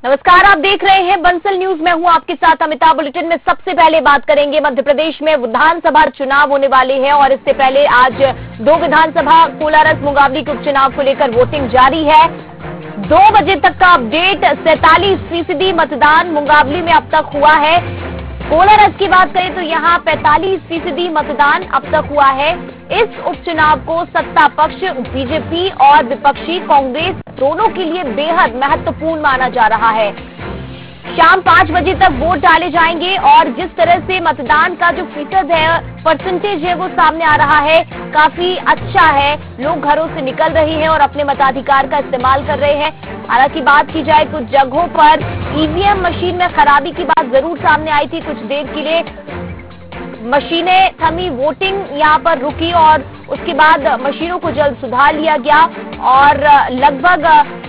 नमस्कार, आप देख रहे हैं बंसल न्यूज। मैं हूं आपके साथ अमिता। बुलेटिन में सबसे पहले बात करेंगे, मध्य प्रदेश में विधानसभा चुनाव होने वाले हैं और इससे पहले आज 2 विधानसभा कोलारस मुंगावली के उपचुनाव को लेकर वोटिंग जारी है। 2 बजे तक का अपडेट, 47% मतदान मुंगावली में अब तक हुआ है। कोलारस की बात करें तो यहाँ 45% मतदान अब तक हुआ है। इस उपचुनाव को सत्ता पक्ष बीजेपी और विपक्षी कांग्रेस दोनों के लिए बेहद महत्वपूर्ण माना जा रहा है। शाम 5 बजे तक वोट डाले जाएंगे और जिस तरह से मतदान का जो फीसद है, परसेंटेज है, वो सामने आ रहा है, काफी अच्छा है। लोग घरों से निकल रहे हैं और अपने मताधिकार का इस्तेमाल कर रहे हैं। हालांकि बात की जाए, कुछ जगहों पर ईवीएम मशीन में खराबी की बात जरूर सामने आई थी। कुछ देर के लिए मशीनें थमी, वोटिंग यहां पर रुकी और उसके बाद मशीनों को जल्द सुधार लिया गया और लगभग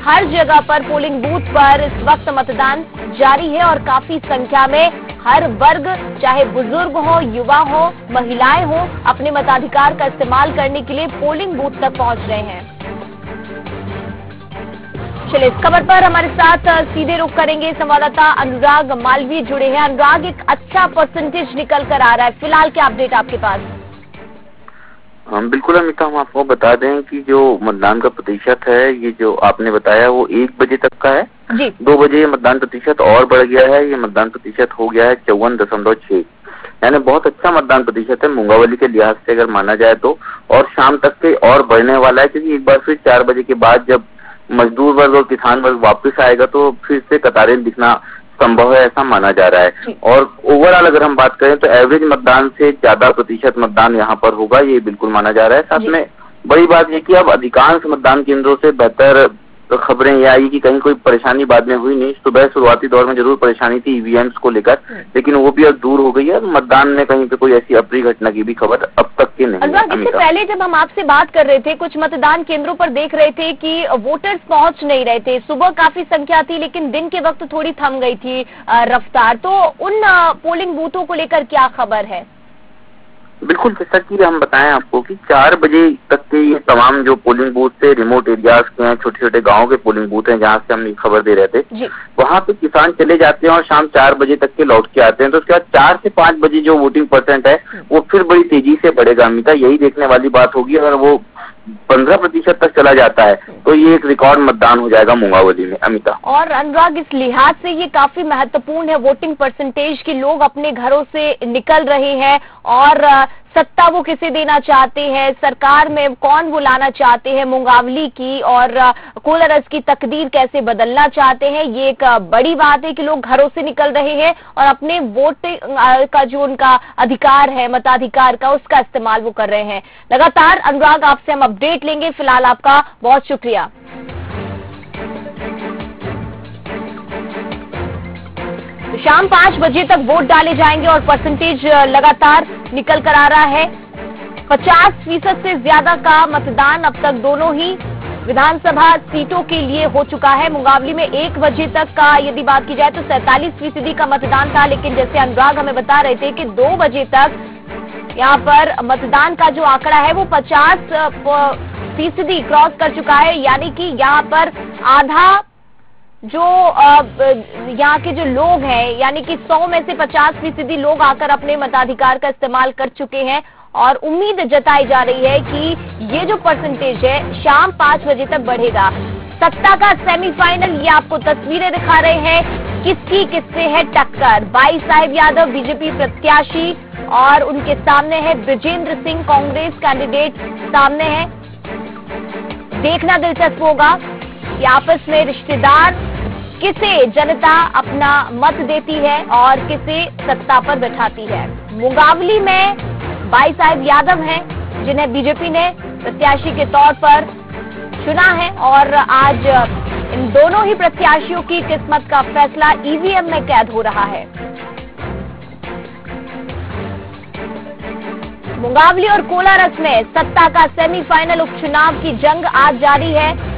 हर जगह पर पोलिंग बूथ पर इस वक्त मतदान जारी है और काफी संख्या में हर वर्ग, चाहे बुजुर्ग हो, युवा हो, महिलाएं हो, अपने मताधिकार का इस्तेमाल करने के लिए पोलिंग बूथ तक पहुंच रहे हैं। चलिए, इस खबर पर हमारे साथ सीधे रुख करेंगे, संवाददाता अनुराग मालवीय जुड़े हैं। अनुराग, एक अच्छा परसेंटेज निकल कर आ रहा है, फिलहाल क्या अपडेट आपके पास? बिल्कुल अमिता, हम आपको बता दें कि जो मतदान का प्रतिशत है, ये जो आपने बताया वो 1 बजे तक का है जी। 2 बजे मतदान प्रतिशत और बढ़ गया है। ये मतदान प्रतिशत हो गया है 54.6, यानी बहुत अच्छा मतदान प्रतिशत है मुंगावली के लिहाज से अगर माना जाए तो। और शाम तक के और बढ़ने वाला है, क्योंकि एक बार फिर 4 बजे के बाद जब मजदूर वर्ग और किसान वर्ग वापस आएगा तो फिर से कतारें दिखना संभव है, ऐसा माना जा रहा है। और ओवरऑल अगर हम बात करें तो एवरेज मतदान से ज्यादा प्रतिशत मतदान यहाँ पर होगा, ये बिल्कुल माना जा रहा है। साथ में बड़ी बात ये कि अब अधिकांश मतदान केंद्रों से बेहतर खबरें ये आई कि कहीं कोई परेशानी बाद में हुई नहीं। सुबह शुरुआती दौर में जरूर परेशानी थी ईवीएम्स को लेकर, लेकिन वो भी अब दूर हो गई है। मतदान में कहीं पे कोई ऐसी अप्रिय घटना की भी खबर अब तक की नहीं है। इससे पहले जब हम आपसे बात कर रहे थे, कुछ मतदान केंद्रों पर देख रहे थे कि वोटर्स पहुंच नहीं रहे थे। सुबह काफी संख्या थी, लेकिन दिन के वक्त थोड़ी थम गई थी रफ्तार। तो उन पोलिंग बूथों को लेकर क्या खबर है? बिल्कुल, जैसा कि हम बताएं आपको कि 4 बजे तक के ये तमाम जो पोलिंग बूथ थे, रिमोट एरियाज के हैं, छोटे छोटे गांव के पोलिंग बूथ हैं, जहां से हम ये खबर दे रहे थे, वहां पे किसान चले जाते हैं और शाम 4 बजे तक के लौट के आते हैं। तो उसके बाद 4 से 5 बजे जो वोटिंग परसेंट है वो फिर बड़ी तेजी से बढ़ेगा। अमिता, यही देखने वाली बात होगी। अगर वो 15% तक चला जाता है तो ये एक रिकॉर्ड मतदान हो जाएगा मुंगावली में। अमिता और अनुराग, इस लिहाज से ये काफी महत्वपूर्ण है वोटिंग परसेंटेज की। लोग अपने घरों से निकल रहे हैं और सत्ता वो किसे देना चाहते हैं, सरकार में कौन वो लाना चाहते हैं, मुंगावली की और कोलारस की तकदीर कैसे बदलना चाहते हैं, ये एक बड़ी बात है कि लोग घरों से निकल रहे हैं और अपने वोट का जो उनका अधिकार है, मताधिकार का, उसका इस्तेमाल वो कर रहे हैं। लगातार अनुराग आपसे हम अपडेट लेंगे। फिलहाल आपका बहुत शुक्रिया। शाम 5 बजे तक वोट डाले जाएंगे और परसेंटेज लगातार निकल कर आ रहा है। 50% से ज्यादा का मतदान अब तक दोनों ही विधानसभा सीटों के लिए हो चुका है। मुंगावली में 1 बजे तक का यदि बात की जाए तो 47% का मतदान था, लेकिन जैसे अनुराग हमें बता रहे थे कि 2 बजे तक यहाँ पर मतदान का जो आंकड़ा है वो 50% क्रॉस कर चुका है। यानी कि यहाँ पर आधा जो यहाँ के जो लोग हैं, यानी कि 100 में से 50% लोग आकर अपने मताधिकार का इस्तेमाल कर चुके हैं और उम्मीद जताई जा रही है कि ये जो परसेंटेज है शाम 5 बजे तक बढ़ेगा। सत्ता का सेमीफाइनल, ये आपको तस्वीरें दिखा रहे हैं किसकी किससे है टक्कर। भाई साहब यादव बीजेपी प्रत्याशी और उनके सामने है ब्रजेंद्र सिंह कांग्रेस कैंडिडेट सामने है। देखना दिलचस्प होगा कि आपस में रिश्तेदार किसे जनता अपना मत देती है और किसे सत्ता पर बैठाती है। मुंगावली में भाई साहब यादव हैं, जिन्हें बीजेपी ने प्रत्याशी के तौर पर चुना है और आज इन दोनों ही प्रत्याशियों की किस्मत का फैसला ईवीएम में कैद हो रहा है। मुंगावली और कोलारस में सत्ता का सेमीफाइनल उपचुनाव की जंग आज जारी है।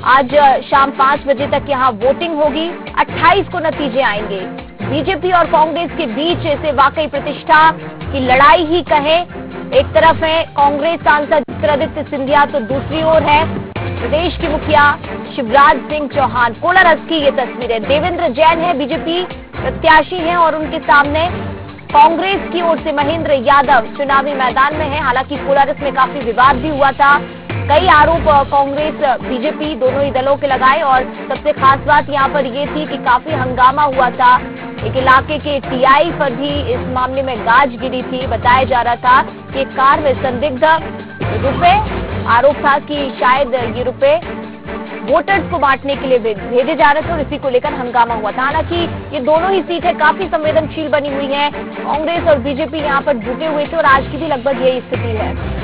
आज शाम 5 बजे तक यहाँ वोटिंग होगी। 28 को नतीजे आएंगे। बीजेपी और कांग्रेस के बीच इसे वाकई प्रतिष्ठा की लड़ाई ही कहें। एक तरफ है कांग्रेस सांसद ज्योतिरादित्य सिंधिया तो दूसरी ओर है प्रदेश की मुखिया शिवराज सिंह चौहान। कोलारस की ये तस्वीरें। देवेंद्र जैन है, बीजेपी प्रत्याशी हैं और उनके सामने कांग्रेस की ओर से महेंद्र यादव चुनावी मैदान में है। हालांकि कोलारस में काफी विवाद भी हुआ था, कई आरोप कांग्रेस बीजेपी दोनों ही दलों के लगाए और सबसे खास बात यहां पर ये थी कि काफी हंगामा हुआ था। एक इलाके के टीआई पर भी इस मामले में गाज गिरी थी। बताया जा रहा था कि कार में संदिग्ध रुपए, आरोप था कि शायद ये रुपए वोटर्स को बांटने के लिए भेजे जा रहे थे और इसी को लेकर हंगामा हुआ था। हालांकि ये दोनों ही सीटें काफी संवेदनशील बनी हुई हैं। कांग्रेस और बीजेपी यहां पर जुटे हुए थे और आज की भी लगभग यही स्थिति है।